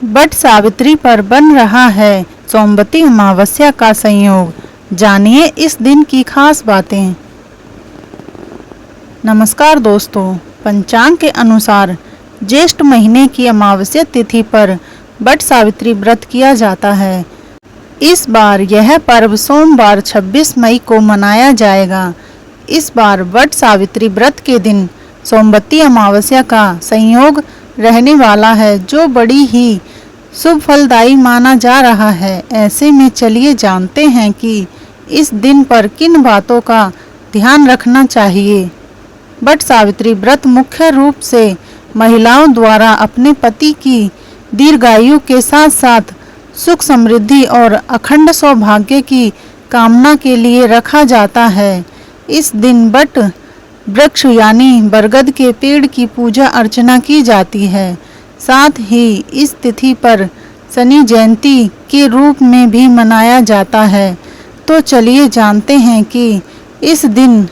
But Savitri पर बन रहा है सोमवती अमावस्या का संयोग। जानिए इस दिन की खास बातें। नमस्कार दोस्तों, पंचांग के अनुसार ज्येष्ठ महीने की अमावस्या तिथि पर बट सावित्री व्रत किया जाता है। इस बार यह पर्व सोमवार 26 मई को मनाया जाएगा। इस बार बट सावित्री व्रत के दिन सोमवती अमावस्या का संयोग रहने वाला है, जो बड़ी ही शुभ फलदायी माना जा रहा है। ऐसे में चलिए जानते हैं कि इस दिन पर किन बातों का ध्यान रखना चाहिए। बट सावित्री व्रत मुख्य रूप से महिलाओं द्वारा अपने पति की दीर्घायु के साथ साथ सुख समृद्धि और अखंड सौभाग्य की कामना के लिए रखा जाता है। इस दिन बट वृक्ष यानी बरगद के पेड़ की पूजा अर्चना की जाती है। साथ ही इस तिथि पर शनि जयंती के रूप में भी मनाया जाता है। तो चलिए जानते हैं कि इस दिन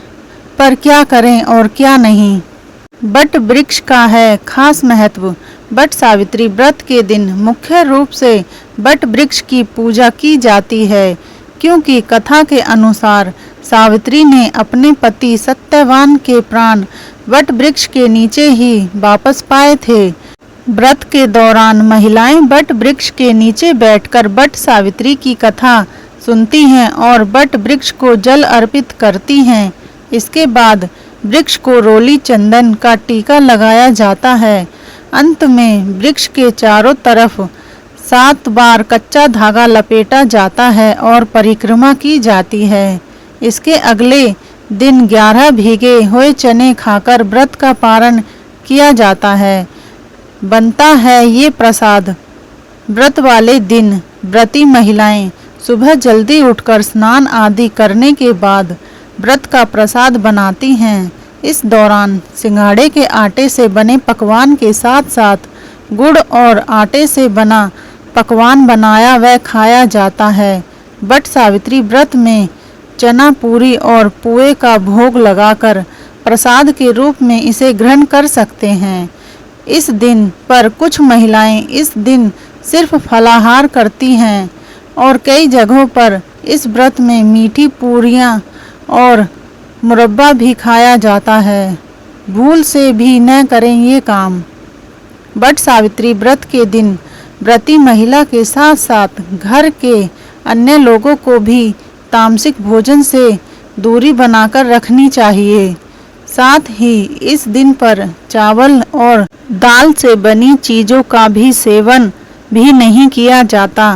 पर क्या करें और क्या नहीं। बट वृक्ष का है खास महत्व। बट सावित्री व्रत के दिन मुख्य रूप से बट वृक्ष की पूजा की जाती है, क्योंकि कथा के अनुसार सावित्री ने अपने पति सत्यवान के प्राण बट वृक्ष के नीचे ही वापस पाए थे। व्रत के दौरान महिलाएं बट वृक्ष के नीचे बैठकर बट सावित्री की कथा सुनती हैं और बट वृक्ष को जल अर्पित करती हैं। इसके बाद वृक्ष को रोली चंदन का टीका लगाया जाता है। अंत में वृक्ष के चारों तरफ 7 बार कच्चा धागा लपेटा जाता है और परिक्रमा की जाती है। इसके अगले दिन 11 भीगे हुए चने खाकर व्रत का पारण किया जाता है। बनता है ये प्रसाद। व्रत वाले दिन व्रती महिलाएं सुबह जल्दी उठकर स्नान आदि करने के बाद व्रत का प्रसाद बनाती हैं। इस दौरान सिंघाड़े के आटे से बने पकवान के साथ साथ गुड़ और आटे से बना पकवान बनाया व खाया जाता है। बट सावित्री व्रत में चना पूरी और पुए का भोग लगाकर प्रसाद के रूप में इसे ग्रहण कर सकते हैं। इस दिन पर कुछ महिलाएं इस दिन सिर्फ फलाहार करती हैं और कई जगहों पर इस व्रत में मीठी पूरियां और मुरब्बा भी खाया जाता है। भूल से भी न करें ये काम। बट सावित्री व्रत के दिन व्रती महिला के साथ साथ घर के अन्य लोगों को भी तामसिक भोजन से दूरी बनाकर रखनी चाहिए। साथ ही इस दिन पर चावल और दाल से बनी चीज़ों का भी सेवन भी नहीं किया जाता।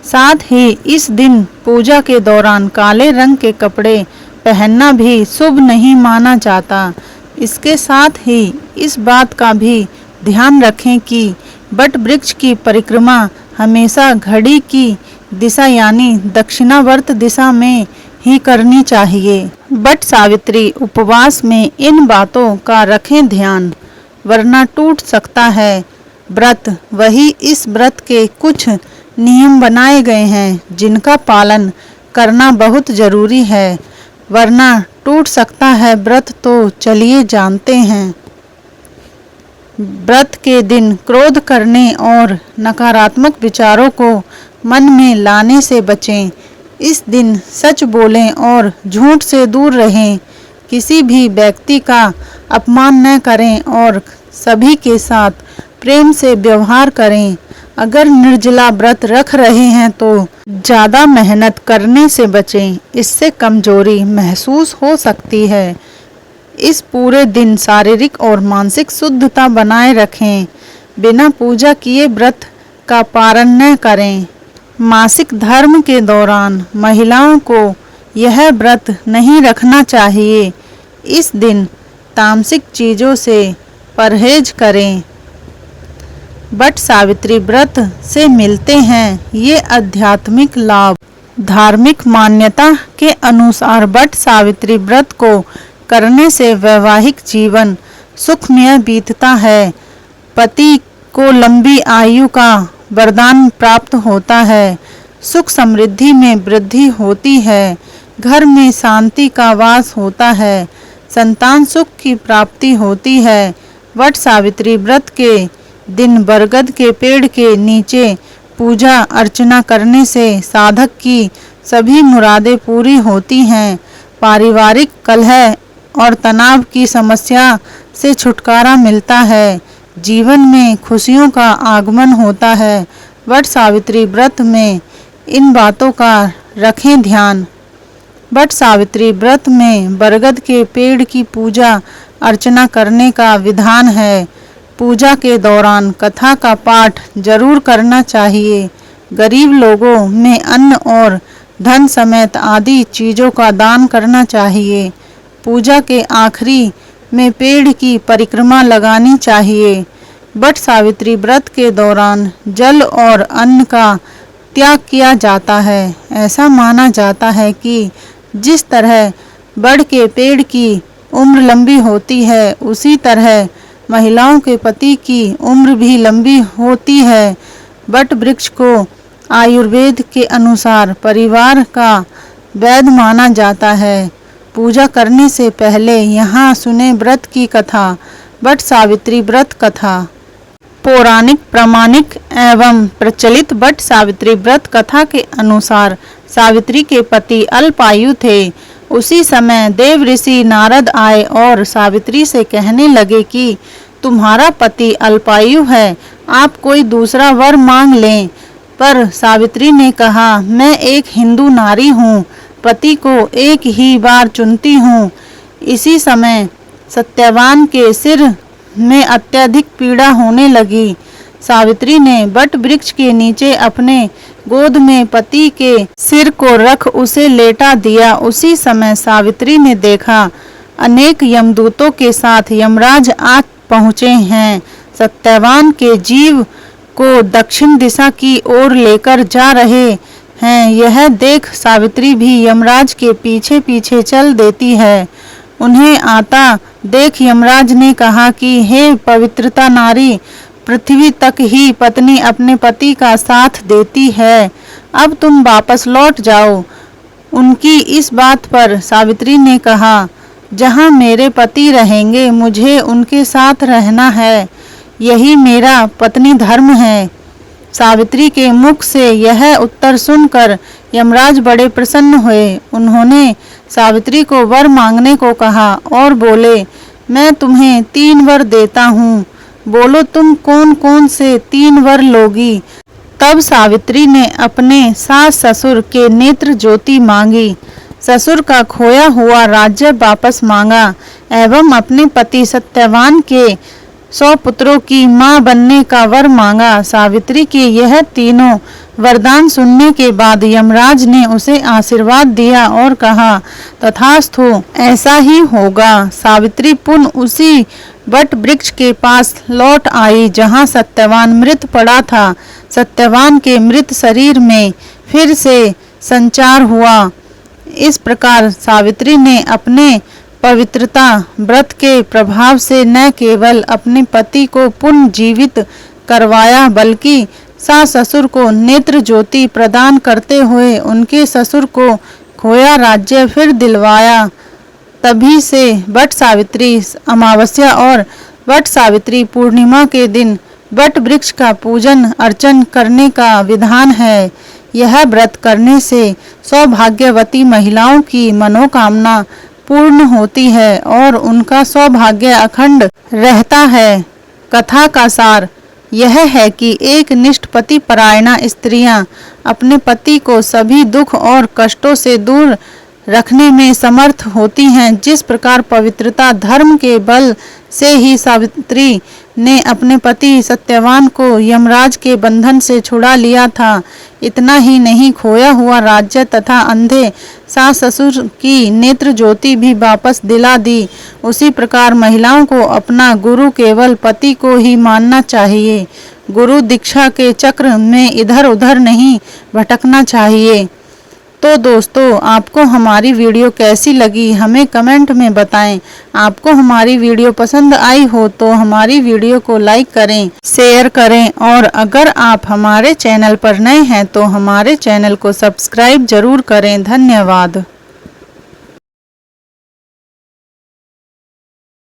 साथ ही इस दिन पूजा के दौरान काले रंग के कपड़े पहनना भी शुभ नहीं माना जाता। इसके साथ ही इस बात का भी ध्यान रखें कि बट वृक्ष की परिक्रमा हमेशा घड़ी की दिशा यानी दक्षिणावर्त दिशा में ही करनी चाहिए। बट सावित्री उपवास में इन बातों का रखें ध्यान, वरना टूट सकता है व्रत। वही इस व्रत के कुछ नियम बनाए गए हैं जिनका पालन करना बहुत जरूरी है, वरना टूट सकता है व्रत। तो चलिए जानते हैं। व्रत के दिन क्रोध करने और नकारात्मक विचारों को मन में लाने से बचें। इस दिन सच बोलें और झूठ से दूर रहें। किसी भी व्यक्ति का अपमान न करें और सभी के साथ प्रेम से व्यवहार करें। अगर निर्जला व्रत रख रहे हैं तो ज़्यादा मेहनत करने से बचें, इससे कमजोरी महसूस हो सकती है। इस पूरे दिन शारीरिक और मानसिक शुद्धता बनाए रखें। बिना पूजा किए व्रत का पारण न करें। मासिक धर्म के दौरान महिलाओं को यह व्रत नहीं रखना चाहिए। इस दिन तामसिक चीज़ों से परहेज करें। बट सावित्री व्रत से मिलते हैं ये आध्यात्मिक लाभ। धार्मिक मान्यता के अनुसार बट सावित्री व्रत को करने से वैवाहिक जीवन सुखमय बीतता है। पति को लंबी आयु का वरदान प्राप्त होता है। सुख समृद्धि में वृद्धि होती है। घर में शांति का वास होता है। संतान सुख की प्राप्ति होती है। वट सावित्री व्रत के दिन बरगद के पेड़ के नीचे पूजा अर्चना करने से साधक की सभी मुरादें पूरी होती हैं। पारिवारिक कलह और तनाव की समस्या से छुटकारा मिलता है। जीवन में खुशियों का आगमन होता है। वट सावित्री व्रत में इन बातों का रखें ध्यान। वट सावित्री व्रत में बरगद के पेड़ की पूजा अर्चना करने का विधान है। पूजा के दौरान कथा का पाठ जरूर करना चाहिए। गरीब लोगों में अन्न और धन समेत आदि चीज़ों का दान करना चाहिए। पूजा के आखिरी में पेड़ की परिक्रमा लगानी चाहिए। वट सावित्री व्रत के दौरान जल और अन्न का त्याग किया जाता है। ऐसा माना जाता है कि जिस तरह बड़ के पेड़ की उम्र लंबी होती है, उसी तरह महिलाओं के पति की उम्र भी लंबी होती है। वट वृक्ष को आयुर्वेद के अनुसार परिवार का वैद्य माना जाता है। पूजा करने से पहले यहाँ सुने व्रत की कथा। वट सावित्री व्रत कथा। पौराणिक, प्रामाणिक एवं प्रचलित वट सावित्री व्रत कथा के अनुसार सावित्री के पति अल्पायु थे। उसी समय देव ऋषि नारद आए और सावित्री से कहने लगे कि तुम्हारा पति अल्पायु है, आप कोई दूसरा वर मांग लें। पर सावित्री ने कहा, मैं एक हिंदू नारी हूँ, पति को एक ही बार चुनती हूँ। इसी समय सत्यवान के सिर में अत्यधिक पीड़ा होने लगी। सावित्री ने वट वृक्ष के नीचे अपने गोद में पति के सिर को रख उसे लेटा दिया। उसी समय सावित्री ने देखा अनेक यमदूतों के साथ यमराज आ पहुँचे हैं। सत्यवान के जीव को दक्षिण दिशा की ओर लेकर जा रहे हैं। यह देख सावित्री भी यमराज के पीछे पीछे चल देती है। उन्हें आता देख यमराज ने कहा कि हे पवित्रता नारी, पृथ्वी तक ही पत्नी अपने पति का साथ देती है, अब तुम वापस लौट जाओ। उनकी इस बात पर सावित्री ने कहा, जहाँ मेरे पति रहेंगे मुझे उनके साथ रहना है, यही मेरा पत्नी धर्म है। सावित्री के मुख से यह उत्तर सुनकर यमराज बड़े प्रसन्न हुए। उन्होंने सावित्री को वर मांगने को कहा और बोले, मैं तुम्हें 3 वर देता हूँ, बोलो तुम कौन कौन से 3 वर लोगी। तब सावित्री ने अपने सास ससुर के नेत्र ज्योति मांगी, ससुर का खोया हुआ राज्य वापस मांगा एवं अपने पति सत्यवान के 100 पुत्रों की मां बनने का वर मांगा। सावित्री के यह तीनों वरदान सुनने के बाद यमराज ने उसे आशीर्वाद दिया और कहा, तथास्तु, ऐसा ही होगा। सावित्री पुनः उसी वट वृक्ष के पास लौट आई जहां सत्यवान मृत पड़ा था। सत्यवान के मृत शरीर में फिर से संचार हुआ। इस प्रकार सावित्री ने अपने पवित्रता व्रत के प्रभाव से न केवल अपने पति को पुनः जीवित करवाया, बल्कि सास ससुर को नेत्र ज्योति प्रदान करते हुए उनके ससुर को खोया राज्य फिर दिलवाया। तभी से वट सावित्री अमावस्या और वट सावित्री पूर्णिमा के दिन वट वृक्ष का पूजन अर्चन करने का विधान है। यह व्रत करने से सौभाग्यवती महिलाओं की मनोकामना पूर्ण होती है और उनका सौभाग्य अखंड रहता है। कथा का सार यह है कि एक निष्ठ पति परायणा स्त्रियां अपने पति को सभी दुख और कष्टों से दूर रखने में समर्थ होती हैं। जिस प्रकार पवित्रता धर्म के बल से ही सावित्री ने अपने पति सत्यवान को यमराज के बंधन से छुड़ा लिया था, इतना ही नहीं, खोया हुआ राज्य तथा अंधे सास ससुर की नेत्र ज्योति भी वापस दिला दी। उसी प्रकार महिलाओं को अपना गुरु केवल पति को ही मानना चाहिए। गुरु दीक्षा के चक्र में इधर उधर नहीं भटकना चाहिए। तो दोस्तों, आपको हमारी वीडियो कैसी लगी हमें कमेंट में बताएं। आपको हमारी वीडियो पसंद आई हो तो हमारी वीडियो को लाइक करें, शेयर करें और अगर आप हमारे चैनल पर नए हैं तो हमारे चैनल को सब्सक्राइब जरूर करें। धन्यवाद।